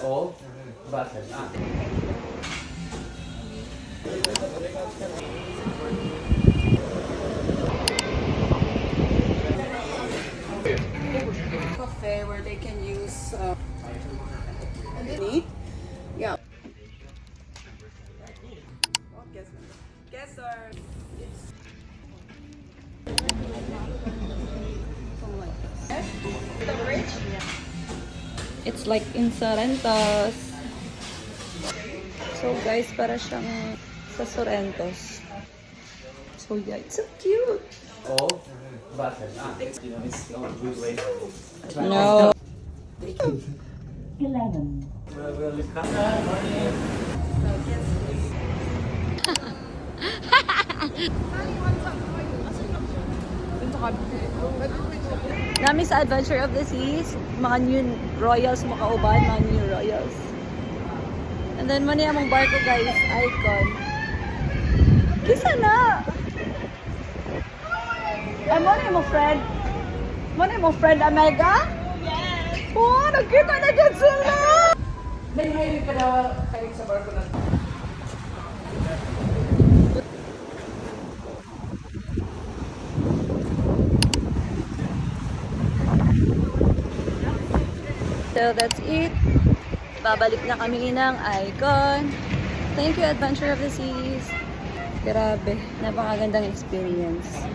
O, bakit? Cafe where they can use meat. Yeah. Oh, guess our something like this. The bridge? It's like in Sorrentos. So guys, para siyang sa Sorrentos. So yeah, it's so cute. O, bakit? No. 11. Nami sa Adventure of the Seas, mga new royals makauban, mga new royals. And then mani among barko guys, icon. Kisa na. Ay mo na mo friend. Mo na mo friend Amega? Yes. Oh, nakita na gud sila. May hiring ka na kahit sa barko na. So that's it. Babalik na kami ng Icon. Thank you Adventure of the Seas. Grabe, napakagandang experience.